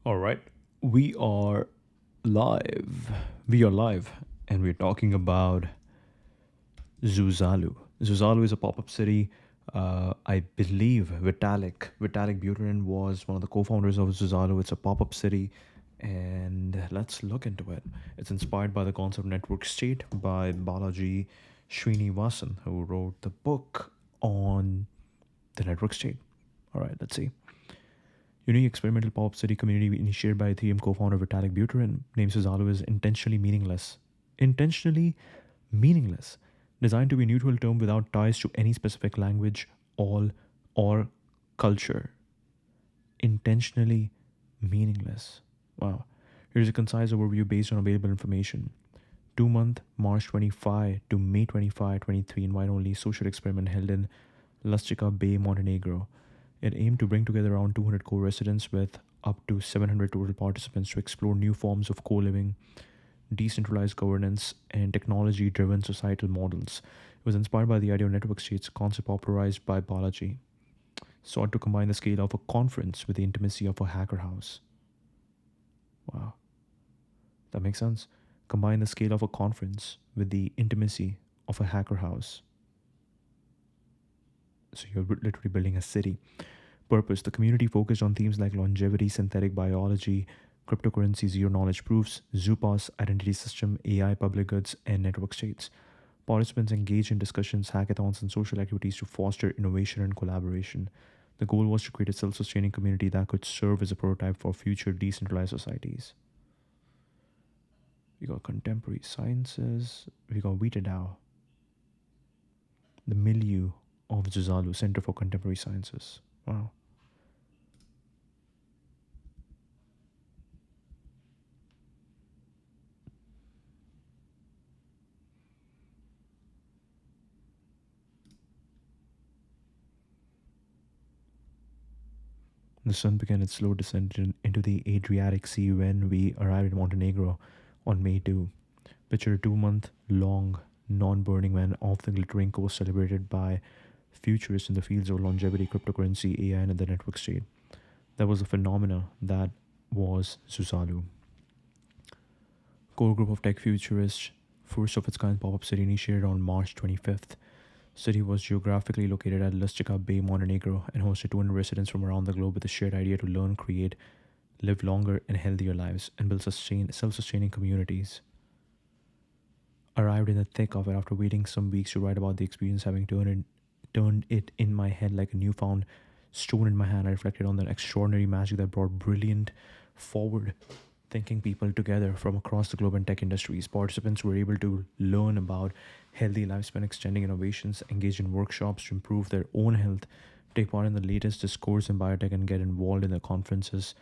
All right, we are live. We are live, and we're talking about Zuzalu. Zuzalu is a pop-up city. I believe Vitalik Buterin was one of the co-founders of Zuzalu. It's a pop-up city, and let's look into it. It's inspired by the concept network state by Balaji Srinivasan, who wrote the book on the network state. All right, let's see. Unique experimental pop city community initiated by Ethereum co-founder Vitalik Buterin named Suzalu is intentionally meaningless. Intentionally meaningless. Designed to be a neutral term without ties to any specific language, all, or culture. Intentionally meaningless. Wow. Here's a concise overview based on available information. 2 month, March 25 to May 25, 23, invite only social experiment held in Lustica Bay, Montenegro. It aimed to bring together around 200 co-residents with up to 700 total participants to explore new forms of co-living, decentralized governance, and technology-driven societal models. It was inspired by the idea of network states, a concept popularized by Balaji, sought to combine the scale of a conference with the intimacy of a hacker house. Wow, that makes sense. Combine the scale of a conference with the intimacy of a hacker house. So you're literally building a city. Purpose: the community focused on themes like longevity, synthetic biology, cryptocurrency, zero knowledge proofs, ZooPass, identity system, AI, public goods, and network states. Participants engage in discussions, hackathons, and social activities to foster innovation and collaboration. The goal was to create a self sustaining community that could serve as a prototype for future decentralized societies. We got contemporary sciences, we got Vitadao, the milieu of Zuzalu, Center for Contemporary Sciences. Wow. The sun began its slow descent into the Adriatic Sea when we arrived in Montenegro on May 2. Picture a 2 month long, non burning man off the glittering coast celebrated by futurists in the fields of longevity, cryptocurrency, AI, and the network state. That was a phenomena that was Susalu. Core group of tech futurists, first of its kind pop up city initiated on March 25th. City was geographically located at Lustica Bay, Montenegro, and hosted 200 residents from around the globe with a shared idea to learn, create, live longer and healthier lives, and build self-sustaining communities. Arrived in the thick of it after waiting some weeks to write about the experience, having turned it in my head like a newfound stone in my hand. I reflected on the extraordinary magic that brought brilliant, forward thinking people together from across the globe in tech industries. Participants were able to learn about healthy lifespan extending innovations, engage in workshops to improve their own health, take part in the latest discourse in biotech, and get involved in the conference's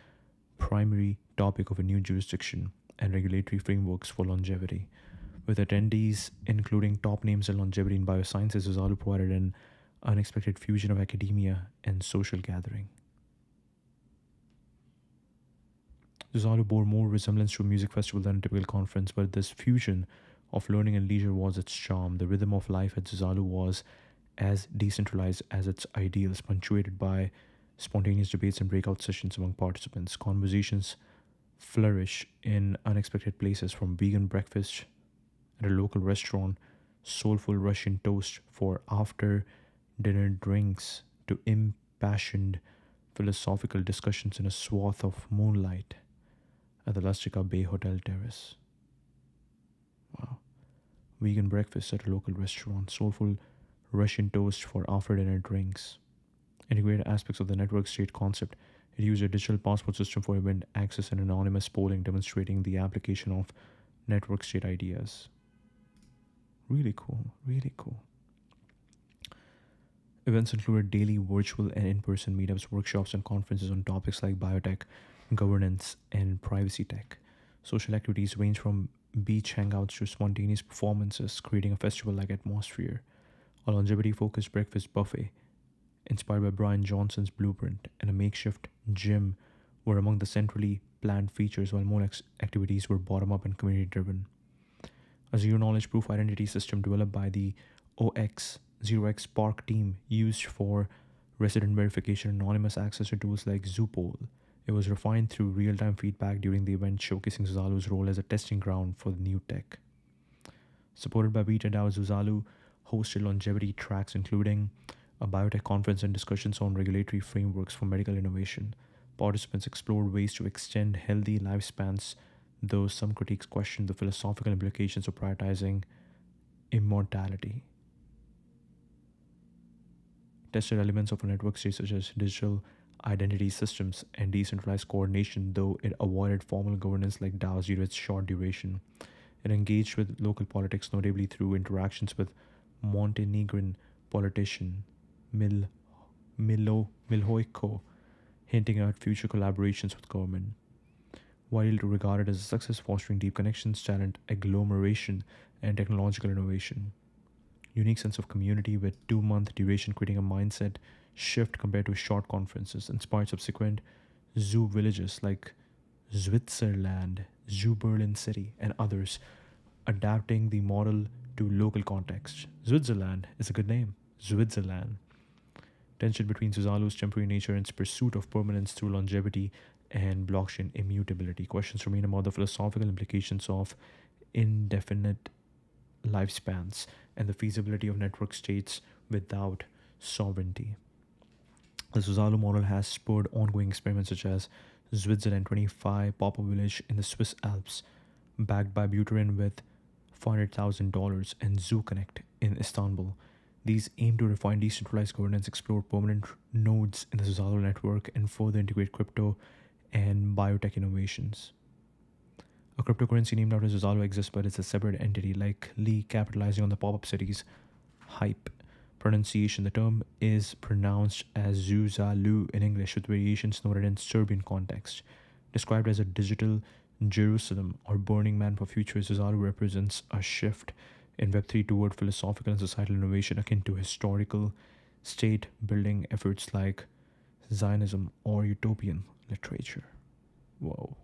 primary topic of a new jurisdiction and regulatory frameworks for longevity. With attendees including top names in longevity and biosciences, Uzalu provided an unexpected fusion of academia and social gathering. Uzalu bore more resemblance to a music festival than a typical conference, but this fusion of learning and leisure was its charm. The rhythm of life at Zuzalu was as decentralized as its ideals, punctuated by spontaneous debates and breakout sessions among participants. Conversations flourish in unexpected places, from vegan breakfast at a local restaurant, soulful Russian toast for after dinner drinks, to impassioned philosophical discussions in a swath of moonlight at the Lustica Bay Hotel Terrace. Wow. Vegan breakfast at a local restaurant, soulful Russian toast for after dinner drinks. Integrated aspects of the network state concept. It used a digital passport system for event access and anonymous polling, demonstrating the application of network state ideas. Really cool, really cool. Events included daily virtual and in person meetups, workshops, and conferences on topics like biotech, governance, and privacy tech. Social activities range from beach hangouts to spontaneous performances, creating a festival like atmosphere. A longevity focused breakfast buffet, inspired by Brian Johnson's blueprint, and a makeshift gym were among the centrally planned features, while more activities were bottom up and community driven. A zero knowledge proof identity system developed by the OX 0x Spark team used for resident verification and anonymous access to tools like Zoopol It was refined through real time feedback during the event, showcasing Zuzalu's role as a testing ground for the new tech. Supported by Beta DAO, Zuzalu hosted longevity tracks, including a biotech conference and discussions on regulatory frameworks for medical innovation. Participants explored ways to extend healthy lifespans, though some critics questioned the philosophical implications of prioritizing immortality. Tested elements of a network state such as digital identity systems and decentralized coordination, though it avoided formal governance like DAOs due to its short duration. It engaged with local politics, notably through interactions with Montenegrin politician Mil- Milhojko, hinting at future collaborations with government. Widely regarded as a success, fostering deep connections, talent, agglomeration, and technological innovation. Unique sense of community with 2 month duration, creating a mindset shift compared to short conferences, inspired subsequent zoo villages like Switzerland, Zoo Berlin City, and others, adapting the model to local context. Switzerland is a good name. Switzerland. Tension between Suzalu's temporary nature and its pursuit of permanence through longevity and blockchain immutability. Questions remain about the philosophical implications of indefinite lifespans and the feasibility of network states without sovereignty. The Suzalu model has spurred ongoing experiments such as Switzerland 25 pop-up village in the Swiss Alps, backed by Buterin with $400,000, and ZooConnect in Istanbul. These aim to refine decentralized governance, explore permanent nodes in the Suzalu network, and further integrate crypto and biotech innovations. A cryptocurrency named after Suzalu exists, but it's a separate entity, likely capitalizing on the pop-up city's hype. Pronunciation: the term is pronounced as Zuzalu in English, with variations noted in Serbian context. Described as a digital Jerusalem or Burning Man for future, Zuzalu represents a shift in Web3 toward philosophical and societal innovation akin to historical state building efforts like Zionism or utopian literature. Whoa.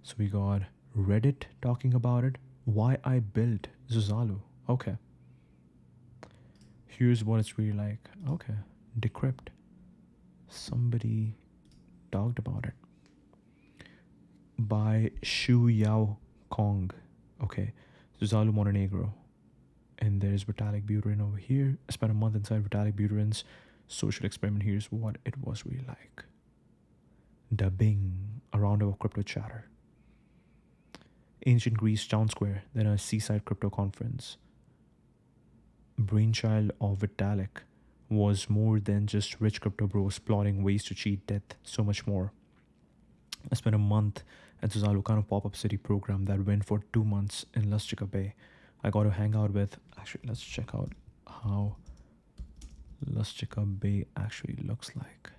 So we got Reddit talking about it. Why I built Zuzalu. Okay. Here's what it's really like. Okay. Decrypt. Somebody talked about it. By Shu Yao Kong. Okay. Zuzalu Montenegro. And there's Vitalik Buterin over here. I spent a month inside Vitalik Buterin's social experiment. Here's what it was really like. Dubbing. A round of crypto chatter. Ancient Greece town square, then a seaside crypto conference. Brainchild of Vitalik was more than just rich crypto bros plotting ways to cheat death, so much more. I spent a month at Zuzalu kind of pop-up city program that went for 2 months in Lustica Bay. I got to hang out with, actually let's check out how Lustica Bay actually looks like.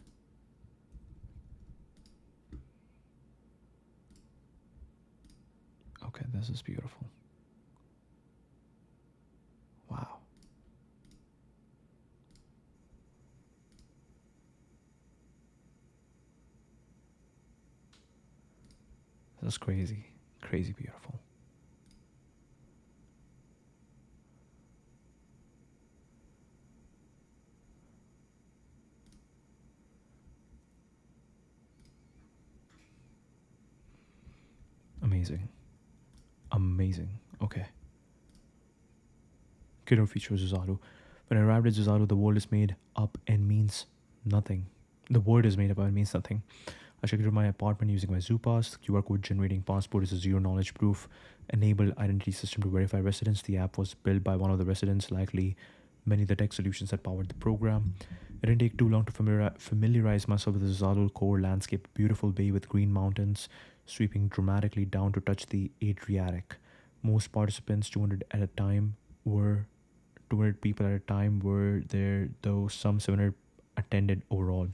Okay, this is beautiful. Wow. This is crazy. Crazy beautiful. Amazing. Amazing. Okay. Killer feature Zuzalu. When I arrived at Zuzalu, the world is made up and means nothing. The word is made up and means nothing. I checked into my apartment using my ZooPass. The QR code generating passport is a zero knowledge proof enabled identity system to verify residence. The app was built by one of the residents, likely many of the tech solutions that powered the program. It didn't take too long to familiarize myself with the Zuzalu core landscape, beautiful bay with green mountains sweeping dramatically down to touch the Adriatic. Most participants, 200 at a time, were 200 people at a time were there, though some 700 attended overall.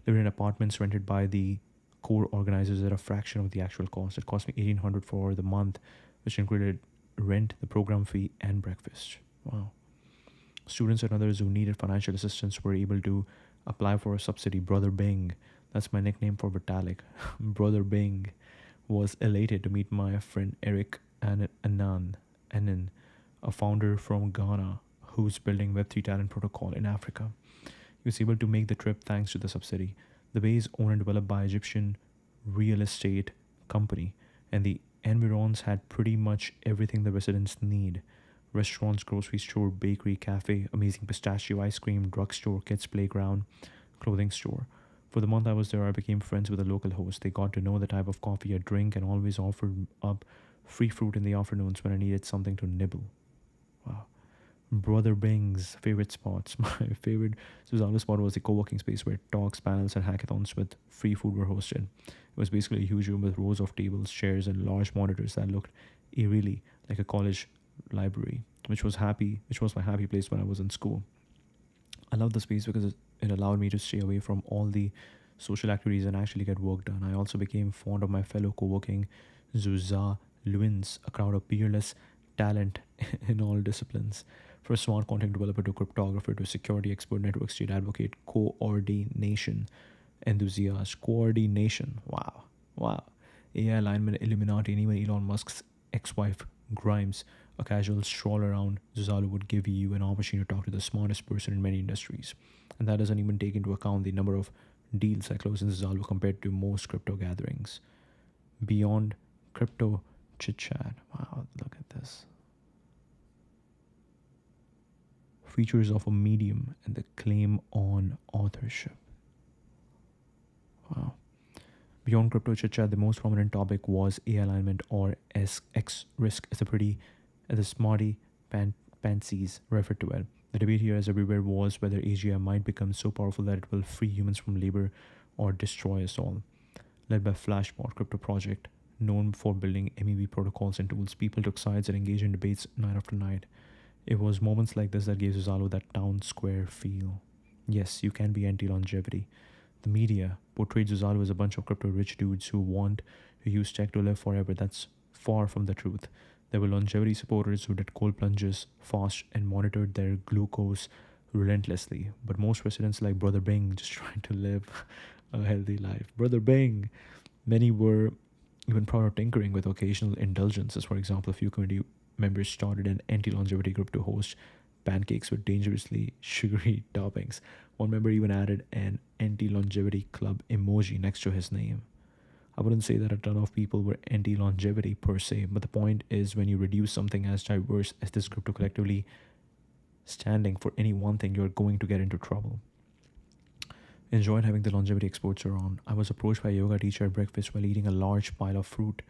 Living in apartments rented by the core organizers at a fraction of the actual cost. It cost me $1,800 for the month, which included rent, the program fee, and breakfast. Wow. Students and others who needed financial assistance were able to apply for a subsidy. Brother Bing, that's my nickname for Vitalik. Brother Bing was elated to meet my friend Eric Anan, a founder from Ghana who's building Web3 talent protocol in Africa. He was able to make the trip thanks to the subsidy. The bay is owned and developed by Egyptian real estate company, and the environs had pretty much everything the residents need: restaurants, grocery store, bakery, cafe, amazing pistachio ice cream, drugstore, kids playground, clothing store. For the month I was there, I became friends with the local host. They got to know the type of coffee I drink and always offered up free fruit in the afternoons when I needed something to nibble. Wow. Brother Bing's favorite spots. My favorite Susanna spot was the co-working space where talks, panels, and hackathons with free food were hosted. It was basically a huge room with rows of tables, chairs, and large monitors that looked eerily like a college library, which was my happy place when I was in school. I love the space because it allowed me to stay away from all the social activities and actually get work done. I also became fond of my fellow co-working Zuzza Luins, a crowd of peerless talent in all disciplines. From smart content developer to cryptographer to security expert, network state advocate, coordination enthusiast, coordination. Wow, wow. AI alignment, Illuminati, and even Elon Musk's ex-wife Grimes. A casual stroll around Zuzalu would give you an opportunity to talk to the smartest person in many industries. And that doesn't even take into account the number of deals I close in Zuzalu compared to most crypto gatherings. Beyond crypto chit chat. Wow, look at this. Features of a medium and the claim on authorship. Wow. Beyond crypto chit chat, the most prominent topic was A alignment or SX risk, as a pretty as the smarty pansies referred to it. The debate here, as everywhere, was whether AGI might become so powerful that it will free humans from labor or destroy us all. Led by Flashbot Crypto Project, known for building MEV protocols and tools, people took sides and engaged in debates night after night. It was moments like this that gave Zalo that town square feel. Yes, you can be anti-longevity. The media portrayed Zuzalo as a bunch of crypto rich dudes who want to use tech to live forever. That's far from the truth. There were longevity supporters who did cold plunges fast and monitored their glucose relentlessly. But most residents, like Brother Bing, just trying to live a healthy life. Brother Bing! Many were even proud of tinkering with occasional indulgences. For example, a few community members started an anti-longevity group to host pancakes with dangerously sugary toppings. One member even added an anti-longevity club emoji next to his name. I wouldn't say that a ton of people were anti-longevity per se, but the point is when you reduce something as diverse as this group to collectively standing for any one thing, you're going to get into trouble. Enjoyed having the longevity experts around. I was approached by a yoga teacher at breakfast while eating a large pile of fruit.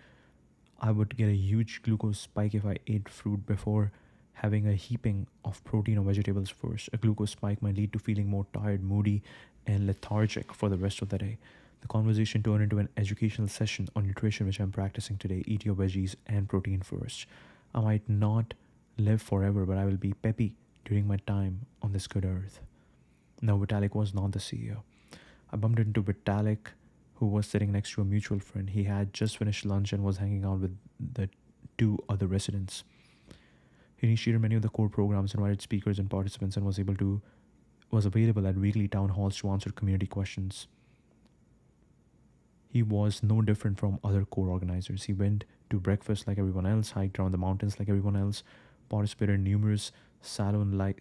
I would get a huge glucose spike if I ate fruit before having a heaping of protein or vegetables first. A glucose spike might lead to feeling more tired, moody, and lethargic for the rest of the day. The conversation turned into an educational session on nutrition, which I'm practicing today. Eat your veggies and protein first. I might not live forever, but I will be peppy during my time on this good earth. Now, Vitalik was not the CEO. I bumped into Vitalik, who was sitting next to a mutual friend. He had just finished lunch and was hanging out with the two other residents. He initiated many of the core programs, invited speakers and participants, and was available at weekly town halls to answer community questions. He was no different from other core organizers. He went to breakfast like everyone else, hiked around the mountains like everyone else, participated in numerous salon like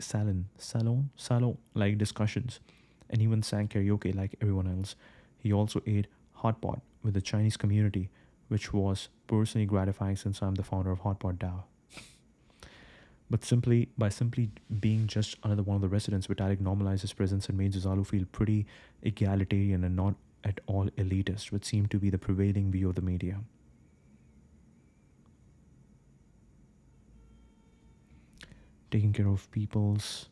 discussions, and even sang karaoke like everyone else. He also ate hot pot with the Chinese community, which was personally gratifying since I'm the founder of Hot Pot DAO. But simply being just another one of the residents, Vitalik normalized his presence and made Zuzalu feel pretty egalitarian and not at all elitist, which seemed to be the prevailing view of the media. Taking care of people's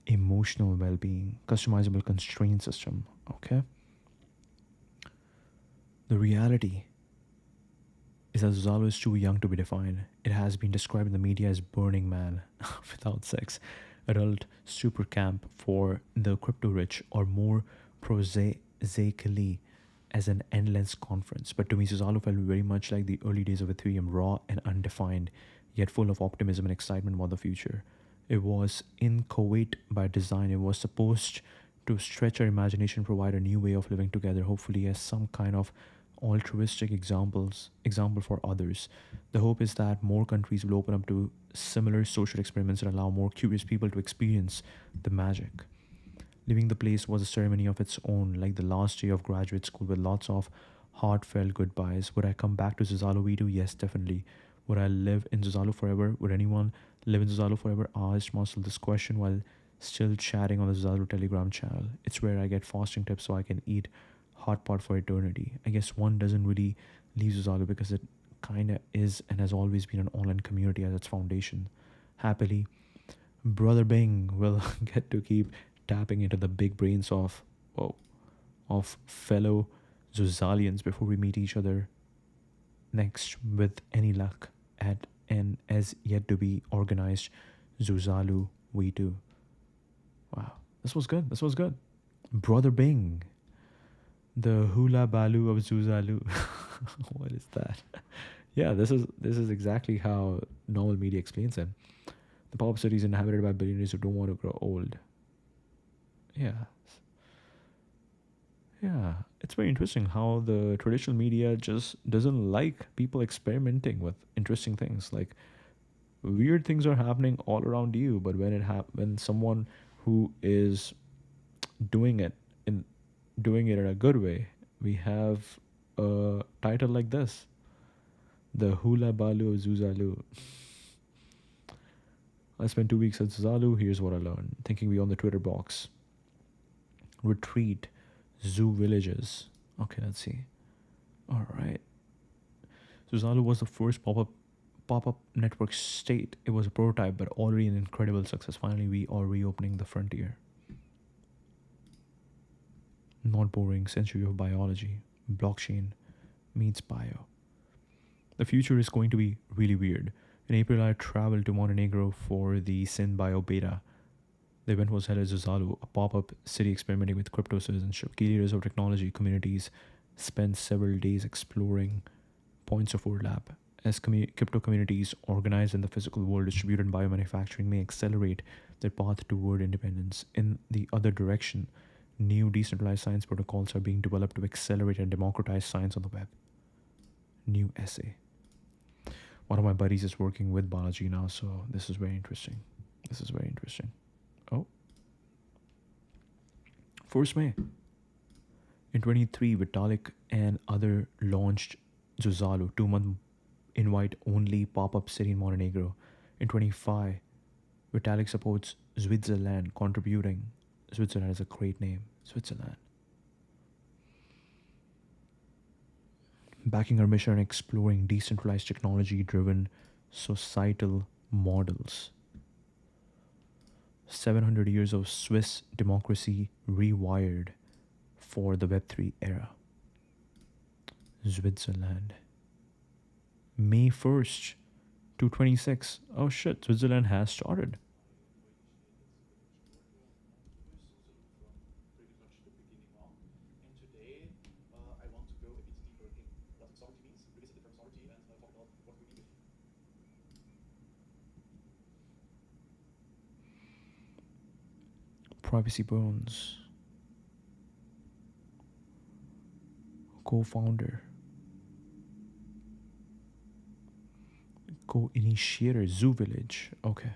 emotional well-being, customizable constraint system, okay? The reality is that Zuzalu is too young to be defined. It has been described in the media as Burning Man without sex, adult super camp for the crypto rich, or more prosaically as an endless conference. But to me, Zuzalu felt very much like the early days of Ethereum, raw and undefined, yet full of optimism and excitement about the future. It was inchoate by design. It was supposed to stretch our imagination, provide a new way of living together, hopefully as some kind of altruistic example for others. The hope is that more countries will open up to similar social experiments and allow more curious people to experience the magic. Leaving the place was a ceremony of its own, like the last day of graduate school with lots of heartfelt goodbyes. Would I come back to Zuzalo V2? Yes, definitely. Would I live in Zuzalo forever? Would anyone live in Zuzalo forever? I asked Marcel this question while still chatting on the Zuzalo Telegram channel. It's where I get fasting tips so I can eat hot pot for eternity. I guess one doesn't really leave Zuzalo because it kinda is and has always been an online community as its foundation. Happily, Brother Bing will get to keep tapping into the big brains oh, of fellow Zuzalians before we meet each other next with any luck at an as yet to be organized Zuzalu V2. Wow, this was good. This was good. Brother Bing, the hula balu of Zuzalu. What is that? Yeah, this is exactly how normal media explains it. The pop city is inhabited by billionaires who don't want to grow old. Yeah, yeah. It's very interesting how the traditional media just doesn't like people experimenting with interesting things. Like weird things are happening all around you, but when someone who is doing it in doing it in a good way, we have a title like this: the Hula Balu of Zuzalu. I spent 2 weeks at Zuzalu. Here's what I learned: thinking beyond the Twitter box. Retreat, zoo villages. Okay, let's see. All right. Zuzalu was the first pop-up network state. It was a prototype, but already an incredible success. Finally, we are reopening the frontier. Not boring century of biology. Blockchain meets bio. The future is going to be really weird. In April, I traveled to Montenegro for the SynBio beta. The event was held at Zuzalu, a pop-up city experimenting with crypto citizenship. Key leaders of technology communities spent several days exploring points of overlap. As crypto communities organized in the physical world, distributed biomanufacturing may accelerate their path toward independence. In the other direction, new decentralized science protocols are being developed to accelerate and democratize science on the web. New essay. One of my buddies is working with biology now, so this is very interesting. This is very interesting. Oh. 1st May. In 23, Vitalik and other launched Zuzalu, 2-month invite only pop-up city in Montenegro. In 25, Vitalik supports Switzerland, contributing. Switzerland is a great name. Switzerland. Backing our mission and exploring decentralized technology-driven societal models. 700 years of Swiss democracy rewired for the Web3 era. Switzerland. May 1st to 26. Oh shit, Switzerland has started. Privacy Bones. Co-founder. Co-initiator. Zoo Village. Okay.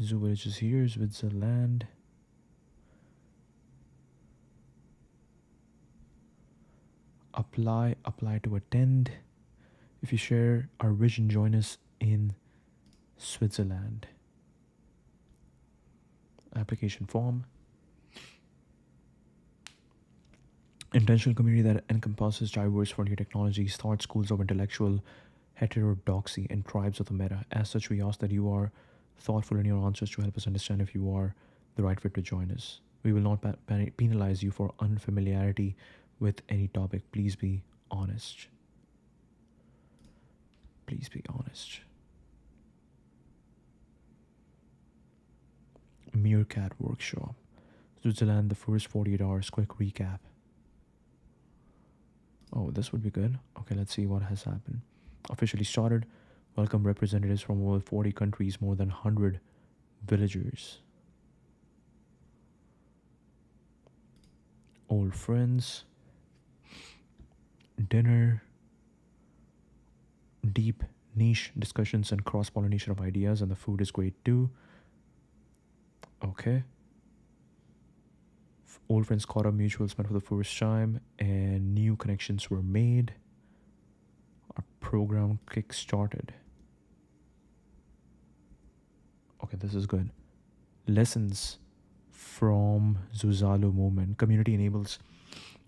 Zoo Village is here. Switzerland. Apply to attend. If you share our vision, join us in Switzerland. Application form. Intentional community that encompasses diverse frontier technologies, thought schools of intellectual heterodoxy, and tribes of the meta. As such, we ask that you are thoughtful in your answers to help us understand if you are the right fit to join us. We will not penalize you for unfamiliarity with any topic. Please be honest. Please be honest. Meerkat Workshop. Switzerland, the first 48 hours. Quick recap. Oh, this would be good. Okay, let's see what has happened. Officially started. Welcome representatives from over 40 countries, more than 100 villagers. Old friends. Dinner. Deep niche discussions and cross-pollination of ideas, and the food is great too. Okay. Old friends caught up, mutuals met for the first time, and new connections were made. Our program kick started. Okay, this is good. Lessons from Zuzalo movement. Community enables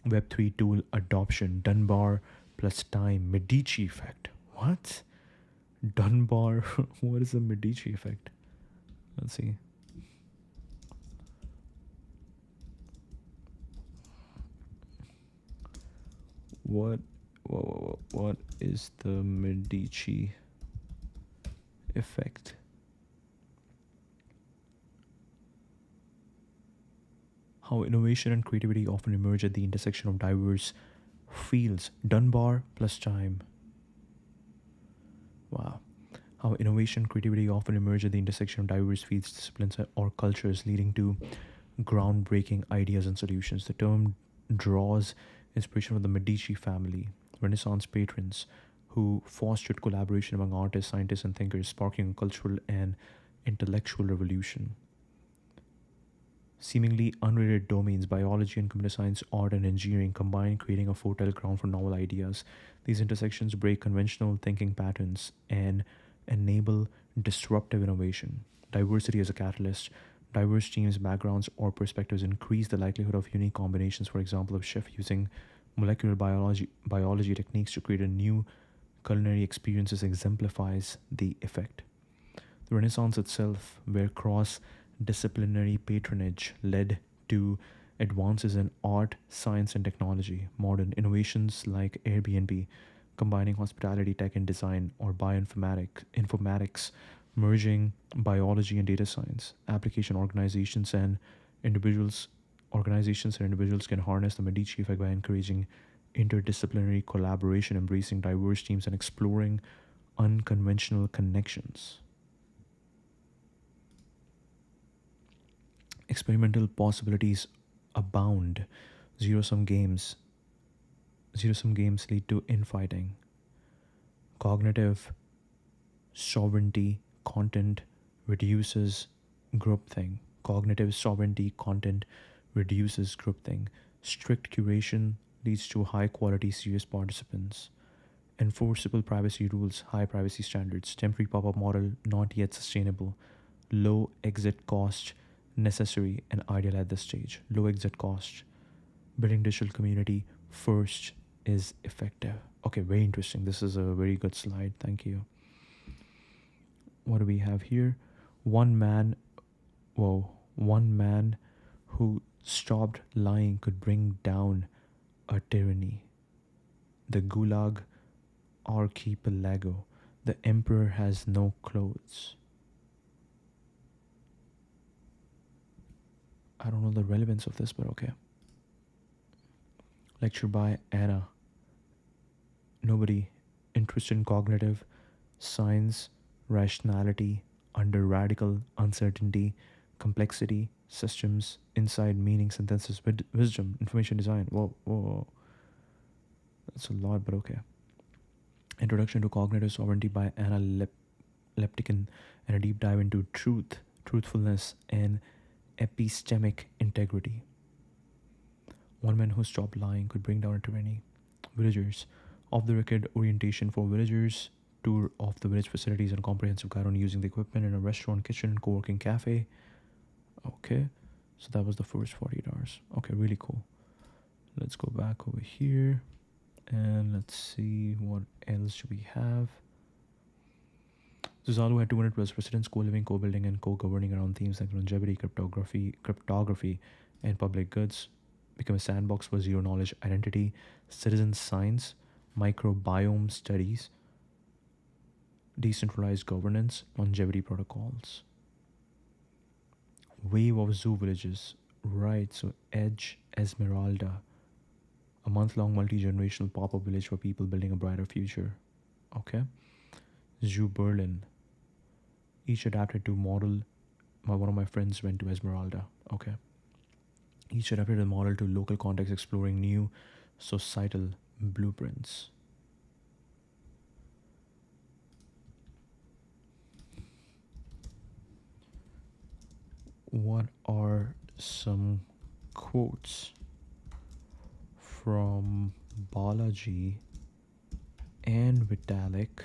Web3 tool adoption. Dunbar plus time. Medici effect. What? Dunbar. What is the Medici effect? Let's see. What what is the Medici effect? How innovation and creativity often emerge at the intersection of diverse fields. Dunbar plus time. Wow. How innovation and creativity often emerge at the intersection of diverse fields, disciplines, or cultures, leading to groundbreaking ideas and solutions. The term draws inspiration from the Medici family, Renaissance patrons who fostered collaboration among artists, scientists, and thinkers, sparking a cultural and intellectual revolution. Seemingly unrelated domains, biology and computer science, art and engineering, combine, creating a fertile ground for novel ideas. These intersections break conventional thinking patterns and enable disruptive innovation. Diversity as a catalyst. Diverse teams, backgrounds, or perspectives increase the likelihood of unique combinations. For example, a chef using molecular biology techniques to create a new culinary experiences exemplifies the effect. The Renaissance itself, where cross disciplinary patronage led to advances in art, science, and technology. Modern innovations like Airbnb, combining hospitality, tech, and design, or informatics, merging biology and data science. Application organizations and individuals can harness the Medici effect by encouraging interdisciplinary collaboration, embracing diverse teams, and exploring unconventional connections. Experimental possibilities abound. Zero sum games. Zero sum games lead to infighting. Cognitive sovereignty content reduces groupthink. Cognitive sovereignty content reduces groupthink. Strict curation leads to high quality serious participants. Enforceable privacy rules, high privacy standards. Temporary pop up model not yet sustainable. Low exit cost necessary and ideal at this stage. Low exit cost. Building digital community first is effective. Okay, very interesting. This is a very good slide. Thank you. What do we have here? One man, one man who stopped lying could bring down a tyranny. The Gulag Archipelago. The emperor has no clothes. I don't know the relevance of this, but okay. Lecture by Anna. Nobody interested in cognitive science, rationality, under radical uncertainty, complexity, systems, inside meaning, synthesis, wisdom, information design. Whoa. That's a lot, but okay. Introduction to Cognitive Sovereignty by Anna Leptikin, and a deep dive into truthfulness, and epistemic integrity. One man who stopped lying could bring down a tyranny. Villagers. Off the record orientation for villagers. Tour of the village facilities and comprehensive guide on using the equipment in a restaurant, kitchen, co-working cafe. Okay. So that was the first 48 hours. Okay, really cool. Let's go back over here. And let's see what else do we have. Zuzalo had 200 plus residents, co-living, co-building, and co-governing around themes like longevity, cryptography, and public goods. Become a sandbox for zero knowledge identity, citizen science, microbiome studies, decentralized governance, longevity protocols. Wave of zoo villages. Right, so Edge Esmeralda, a month-long multi-generational pop-up village for people building a brighter future. Okay. Zoo Berlin. Each adapted to model. One of my friends went to Esmeralda. Okay. Each adapted a model to local context, exploring new societal blueprints. What are some quotes from Balaji and Vitalik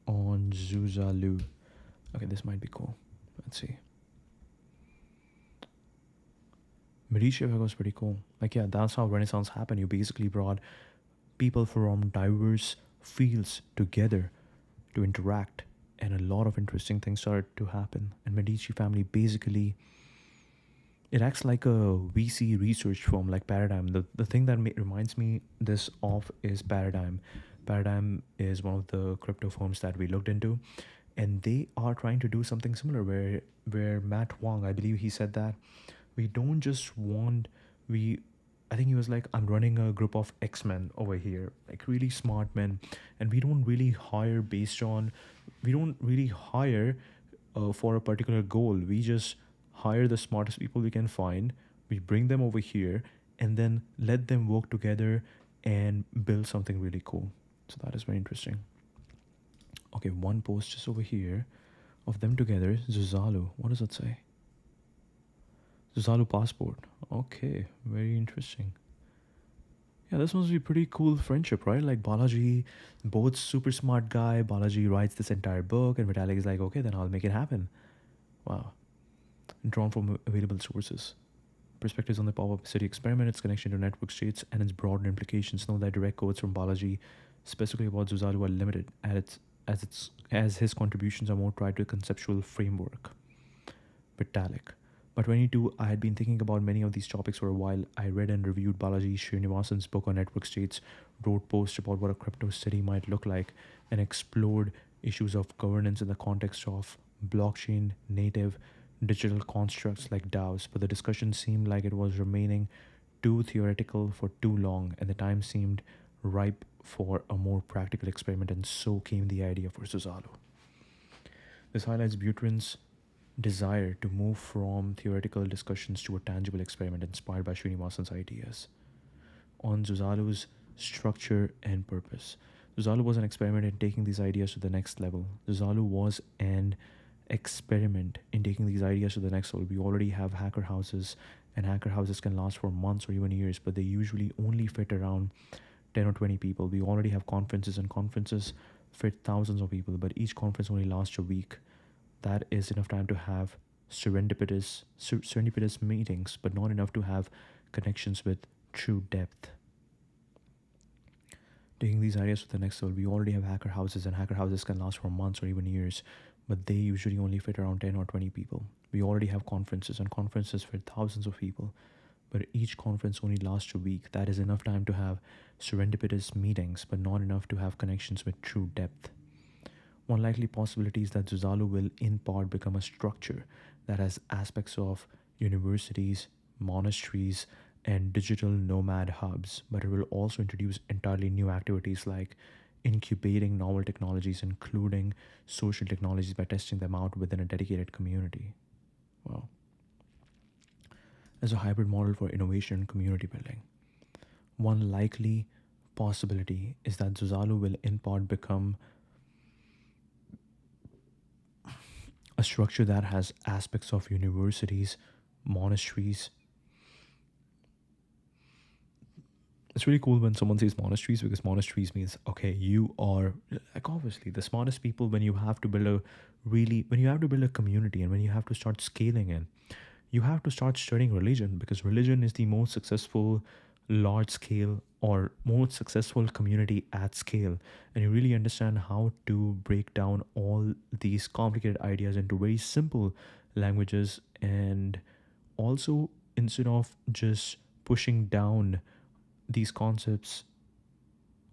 on Zuzalu. Okay, this might be cool. Let's see. Medici effect was pretty cool. Like, yeah, that's how Renaissance happened. You basically brought people from diverse fields together to interact, and a lot of interesting things started to happen. And Medici family basically, it acts like a VC research firm like Paradigm. The thing that reminds me this of is Paradigm. Paradigm is one of the crypto firms that we looked into, and they are trying to do something similar where Matt Wang, I believe he said that we don't just want we I think he was like, I'm running a group of X-Men over here, like really smart men, and we don't really hire for a particular goal. We just hire the smartest people we can find, we bring them over here, and then let them work together and build something really cool. So that is very interesting. Okay, one post just over here of them together. Zuzalu. What does it say? Zuzalu passport. Okay, very interesting. Yeah, this must be pretty cool friendship, right? Like Balaji, both super smart guy. Balaji writes this entire book, and Vitalik is like, okay, then I'll make it happen. Wow. Drawn from available sources. Perspectives on the pop-up city experiment, its connection to network states, and its broader implications. Know that direct quotes from Balaji, specifically about Zuzalu, are limited, as his contributions are more tied to a conceptual framework. Vitalik. By 22, I had been thinking about many of these topics for a while. I read and reviewed Balaji Srinivasan's book on network states, wrote posts about what a crypto city might look like, and explored issues of governance in the context of blockchain native digital constructs like DAOs. But the discussion seemed like it was remaining too theoretical for too long, and the time seemed ripe for a more practical experiment, and so came the idea for Suzalu. This highlights Butrin's desire to move from theoretical discussions to a tangible experiment inspired by Srinivasan's ideas. On Zuzalu's structure and purpose. Zuzalu was an experiment in taking these ideas to the next level. Zuzalu was an experiment in taking these ideas to the next level. We already have hacker houses, and hacker houses can last for months or even years, but they usually only fit around 10 or 20 people. We already have conferences, and conferences fit thousands of people, but each conference only lasts a week. That is enough time to have serendipitous meetings, but not enough to have connections with true depth. Taking these ideas to the next level, we already have hacker houses, and hacker houses can last for months or even years, but they usually only fit around 10 or 20 people. We already have conferences, and conferences fit thousands of people, but each conference only lasts a week. That is enough time to have serendipitous meetings, but not enough to have connections with true depth. One likely possibility is that Zuzalu will in part become a structure that has aspects of universities, monasteries, and digital nomad hubs, but it will also introduce entirely new activities like incubating novel technologies, including social technologies, by testing them out within a dedicated community. Wow. As a hybrid model for innovation and community building. One likely possibility is that Zuzalu will in part become a structure that has aspects of universities, monasteries. It's really cool when someone says monasteries, because monasteries means, okay, you are like obviously the smartest people when you have to build a community, and when you have to start scaling it. You have to start studying religion, because religion is the most successful large scale or most successful community at scale, and you really understand how to break down all these complicated ideas into very simple languages. And also, instead of just pushing down these concepts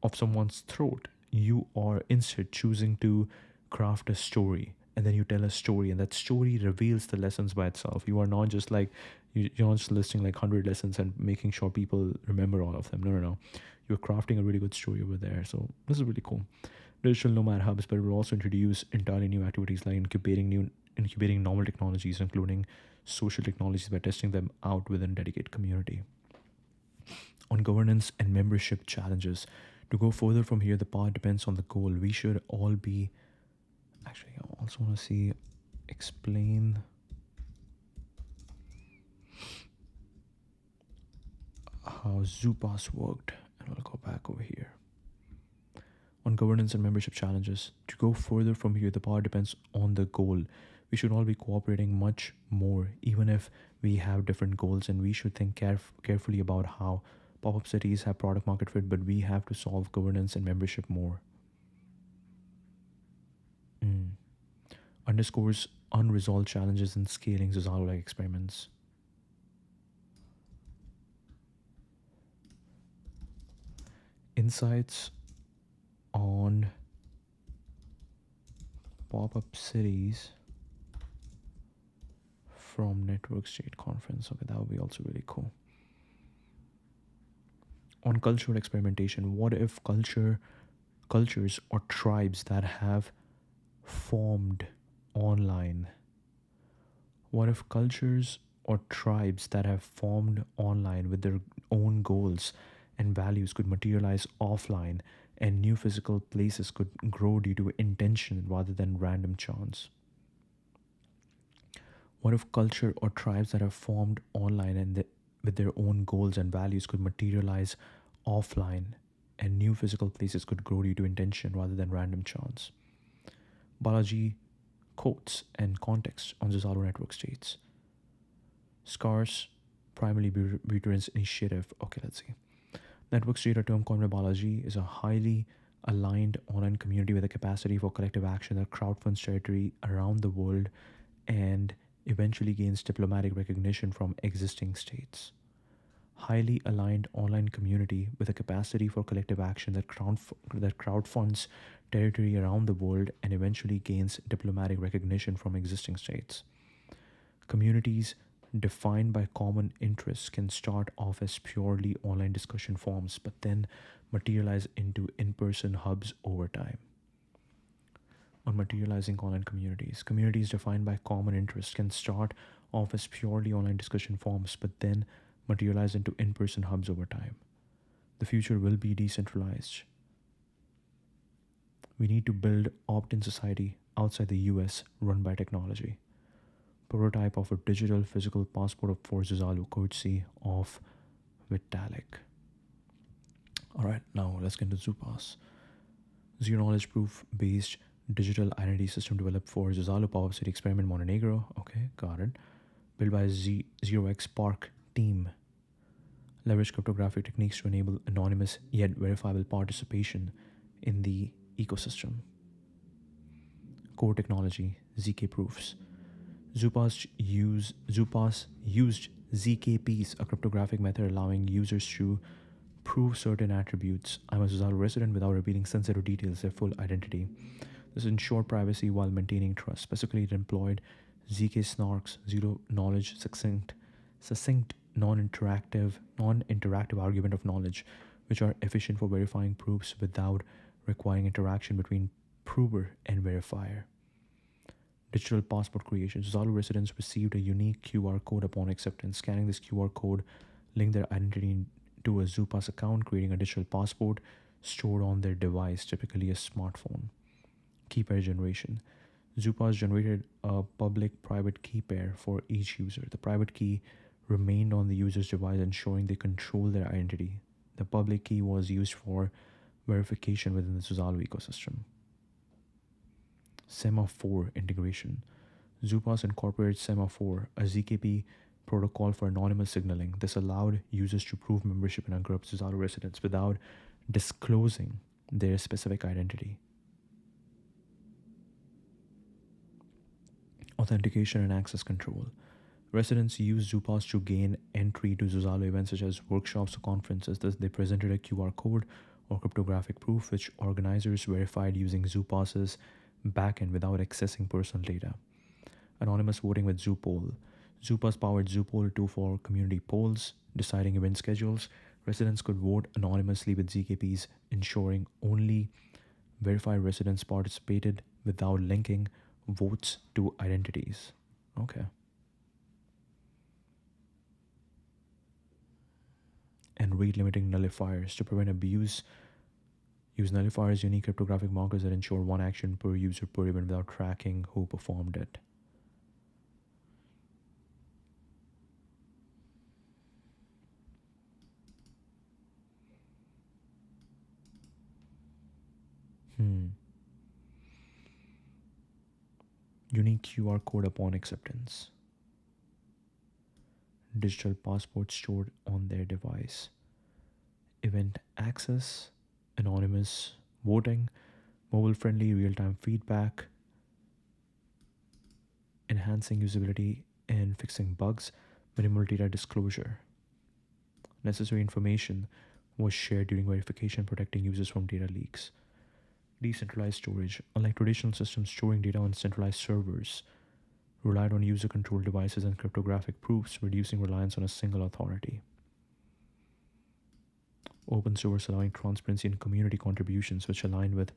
of someone's throat, you are instead choosing to craft a story, and then you tell a story, and that story reveals the lessons by itself. You are not just like you're not just listing like 100 lessons and making sure people remember all of them. No, no, no. You're crafting a really good story over there. So this is really cool. Digital nomad hubs, but it will also introduce entirely new activities like incubating novel technologies, including social technologies, by testing them out within a dedicated community. On governance and membership challenges. To go further from here, the path depends on the goal. We should all be. Actually, I also want to see. Explain. how Zupass worked, and we'll go back over here. On governance and membership challenges, to go further from here, the power depends on the goal. We should all be cooperating much more, even if we have different goals, and we should think carefully about how pop-up cities have product market fit, but we have to solve governance and membership more. Mm. Underscores unresolved challenges in scaling Zozalo-like experiments. Insights on pop-up cities from Network State Conference. Okay, that would be also really cool. On cultural experimentation, what if cultures or tribes that have formed online? What if cultures or tribes that have formed online with their own goals and values could materialize offline, and new physical places could grow due to intention rather than random chance? What if culture or tribes that have formed online with their own goals and values could materialize offline, and new physical places could grow due to intention rather than random chance? Balaji quotes and context on Zozalo network states. Scarce primarily Buterins initiative. Okay, let's see. Network state, a term coined by Balaji, is a highly aligned online community with a capacity for collective action that crowdfunds territory around the world and eventually gains diplomatic recognition from existing states. Highly aligned online community with a capacity for collective action that crowdfunds territory around the world and eventually gains diplomatic recognition from existing states. Communities defined by common interests can start off as purely online discussion forums but then materialize into in-person hubs over time. On materializing online communities, communities defined by common interests can start off as purely online discussion forums but then materialize into in-person hubs over time. The future will be decentralized. We need to build opt-in society outside the US run by technology. Prototype of a digital physical passport for Zozalo, courtesy of Vitalik. Alright, now let's get into Zupass. Zero knowledge proof based digital identity system developed for Zozalo Pop-up City Experiment Montenegro. Okay, got it. Built by Zero X Park team. Leverage cryptographic techniques to enable anonymous yet verifiable participation in the ecosystem. Core technology, ZK proofs. Zupass used ZKPs, a cryptographic method allowing users to prove certain attributes. I'm a Zozalo resident without revealing sensitive details, their full identity. This ensured privacy while maintaining trust. Specifically, it employed ZK snarks, zero knowledge, succinct, non-interactive argument of knowledge, which are efficient for verifying proofs without requiring interaction between prover and verifier. Digital passport creation. Zozalo residents received a unique QR code upon acceptance. Scanning this QR code linked their identity to a Zupass account, creating a digital passport stored on their device, typically a smartphone. Key pair generation. Zupass generated a public-private key pair for each user. The private key remained on the user's device, ensuring they control their identity. The public key was used for verification within the Zozalo ecosystem. Semaphore integration. Zupass incorporated Semaphore, a ZKP protocol for anonymous signaling. This allowed users to prove membership in a group of Zozalo residents without disclosing their specific identity. Authentication and access control. Residents used Zupass to gain entry to Zozalo events such as workshops or conferences. Thus, they presented a QR code or cryptographic proof, which organizers verified using Zupass's backend without accessing personal data. Anonymous voting with Zoopoll. Zupass powered Zoopoll 2 for community polls, deciding event schedules. Residents could vote anonymously with ZKPs, ensuring only verified residents participated without linking votes to identities. Okay. And rate limiting nullifiers. To prevent abuse, use nullifiers, unique cryptographic markers that ensure one action per user per event without tracking who performed it. Hmm. Unique QR code upon acceptance. Digital passport stored on their device. Event access. Anonymous voting. Mobile friendly real time feedback. Enhancing usability and fixing bugs. Minimal data disclosure. Necessary information was shared during verification, protecting users from data leaks. Decentralized storage. Unlike traditional systems storing data on centralized servers, relied on user controlled devices and cryptographic proofs, reducing reliance on a single authority. Open source, allowing transparency and community contributions, which align with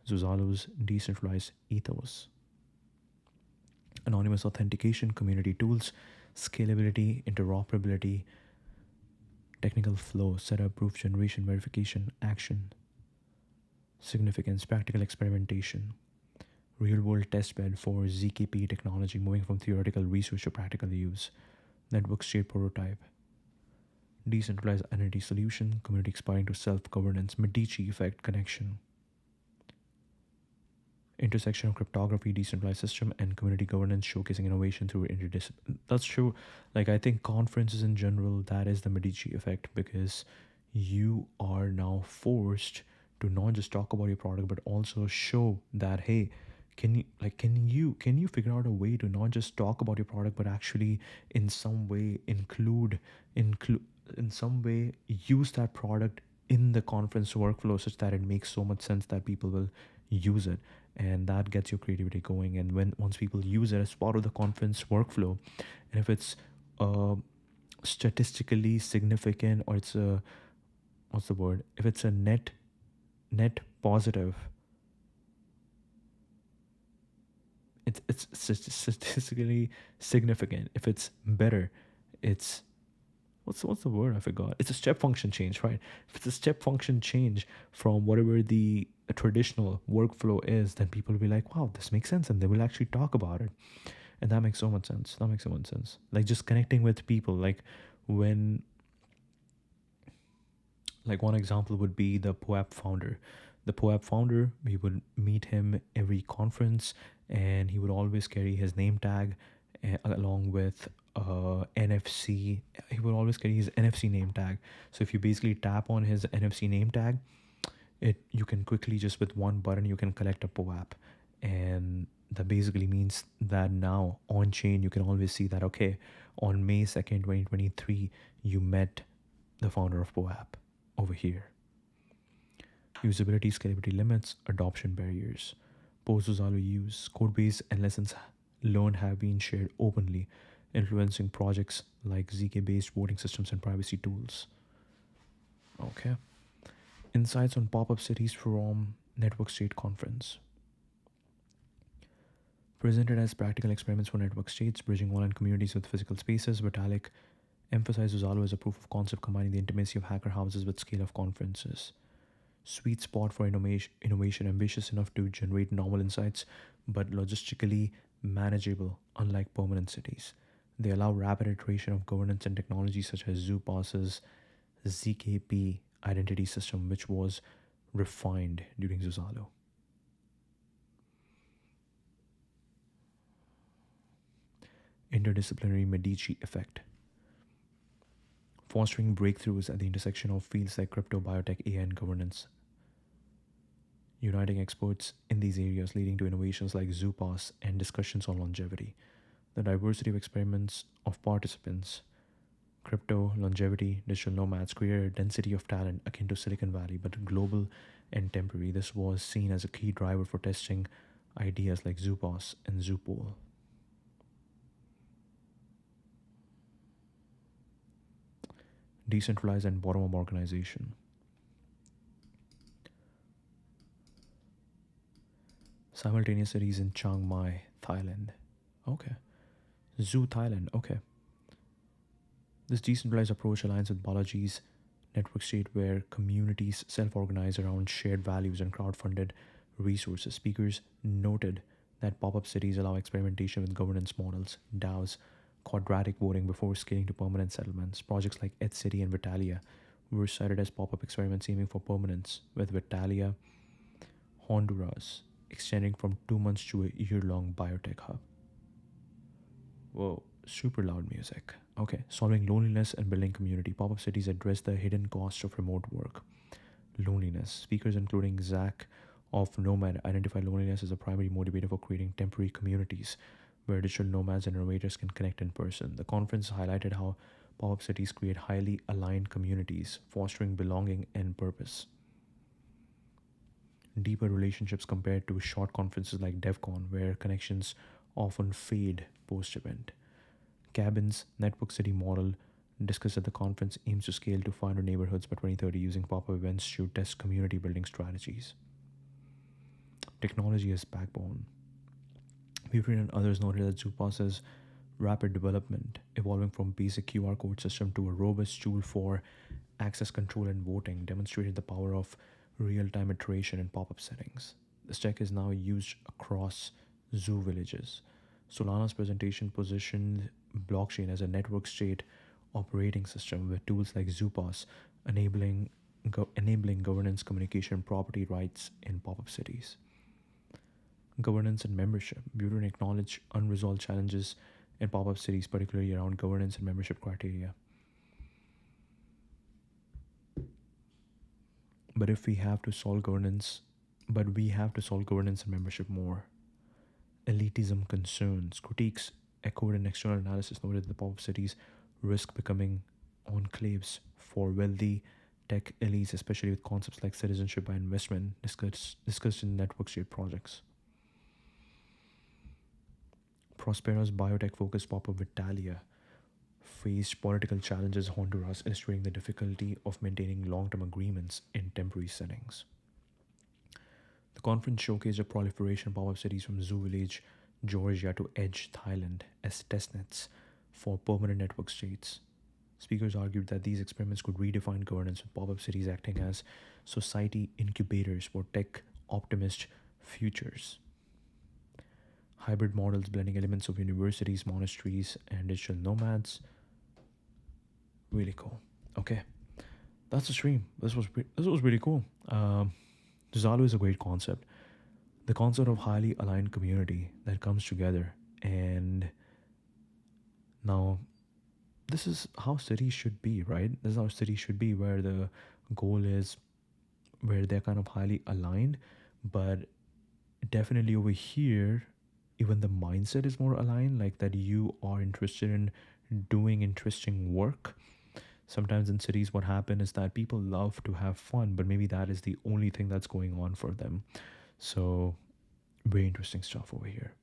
Zuzalo's decentralized ethos. Anonymous authentication, community tools, scalability, interoperability, technical flow, setup, proof generation, verification, action, significance, practical experimentation, real world testbed for ZKP technology, moving from theoretical research to practical use, network state prototype, decentralized identity solution, community aspiring to self governance, Medici effect connection, intersection of cryptography, decentralized system, and community governance, showcasing innovation through interdiscipline. That's true. Like, I think conferences in general, that is the Medici effect, because you are now forced to not just talk about your product, but also show that, hey, can you figure out a way to not just talk about your product, but actually in some way include in some way use that product in the conference workflow, such that it makes so much sense that people will use it, and that gets your creativity going. And when once people use it as part of the conference workflow, and if it's uh, statistically significant, or it's a, what's the word, if it's a net positive, it's statistically significant. If it's better, it's, what's the word, I forgot. It's a step function change, right? If it's a step function change from whatever the traditional workflow is, then people will be like, wow, this makes sense, and they will actually talk about it. And that makes so much sense. That makes so much sense. Like, just connecting with people, like when, like, one example would be the POAP founder. The POAP founder, we would meet him every conference, and he would always carry his name tag, along with NFC. He would always carry his NFC name tag. So if you basically tap on his NFC name tag, it you can quickly, just with one button, you can collect a POAP. And that basically means that now on chain you can always see that, okay, on May 2nd, 2023, you met the founder of POAP over here. Usability, scalability limits, adoption barriers. Post-Zalo use, codebase, and lessons learned have been shared openly, influencing projects like ZK-based voting systems and privacy tools. Okay. Insights on pop-up cities from Network State Conference. Presented as practical experiments for network states, bridging online communities with physical spaces, Vitalik emphasized Zalo as a proof of concept combining the intimacy of hacker houses with scale of conferences. Sweet spot for innovation, ambitious enough to generate novel insights, but logistically manageable, unlike permanent cities. They allow rapid iteration of governance and technology such as ZooPass's ZKP identity system, which was refined during Zuzalo. Interdisciplinary Medici effect. Fostering breakthroughs at the intersection of fields like crypto, biotech, AI, and governance, uniting experts in these areas, leading to innovations like ZooPass and discussions on longevity. The diversity of experiments of participants, crypto, longevity, digital nomads, created a density of talent akin to Silicon Valley, but global and temporary. This was seen as a key driver for testing ideas like ZooPass and Zoopool. Decentralized and bottom up organization. Simultaneous cities in Chiang Mai, Thailand. Okay. Zoo, Thailand. Okay. This decentralized approach aligns with Balaji's network state, where communities self organize around shared values and crowd-funded resources. Speakers noted that pop up cities allow experimentation with governance models, DAOs, quadratic voting before scaling to permanent settlements. Projects like EdCity and Vitalia were cited as pop up experiments aiming for permanence, with Vitalia Honduras, extending from 2 months to a year-long biotech hub. Whoa, super loud music. Okay, solving loneliness and building community. Pop-up cities address the hidden cost of remote work. Loneliness. Speakers including Zach of Nomad identify loneliness as a primary motivator for creating temporary communities where digital nomads and innovators can connect in person. The conference highlighted how pop-up cities create highly aligned communities, fostering belonging and purpose. Deeper relationships compared to short conferences like DevCon, where connections often fade post-event. Cabin's Network City model discussed at the conference aims to scale to 500 neighborhoods by 2030 using pop-up events to test community building strategies. Technology as backbone. Butrin and others noted that Zupass's rapid development, evolving from basic QR code system to a robust tool for access control and voting, demonstrated the power of real-time iteration in pop-up settings. This tech is now used across zoo villages. Solana's presentation positioned blockchain as a network state operating system with tools like Zupass enabling governance, communication, and property rights in pop-up cities. Governance and membership. Buterin acknowledged unresolved challenges in pop-up cities, particularly around governance and membership criteria. But if we have to solve governance, but we have to solve governance and membership more. Elitism concerns. Critiques echoed in external analysis noted that the pop-up cities risk becoming enclaves for wealthy tech elites, especially with concepts like citizenship by investment discussed in network state projects. Prospera's biotech-focused pop-up Vitalia faced political challenges in Honduras, illustrating the difficulty of maintaining long-term agreements in temporary settings. The conference showcased a proliferation of pop-up cities from Zoo Village, Georgia to Edge, Thailand as testnets for permanent network states. Speakers argued that these experiments could redefine governance, with pop-up cities acting as society incubators for tech optimist futures. Hybrid models blending elements of universities, monasteries, and digital nomads. Really cool. Okay, that's the stream. This was really cool. Zalo is a great concept. The concept of highly aligned community that comes together, and now this is how cities should be, right? This is how cities should be, where the goal is where they're kind of highly aligned, but definitely over here, even the mindset is more aligned, like that you are interested in doing interesting work. Sometimes in cities, what happens is that people love to have fun, but maybe that is the only thing that's going on for them. So, very interesting stuff over here.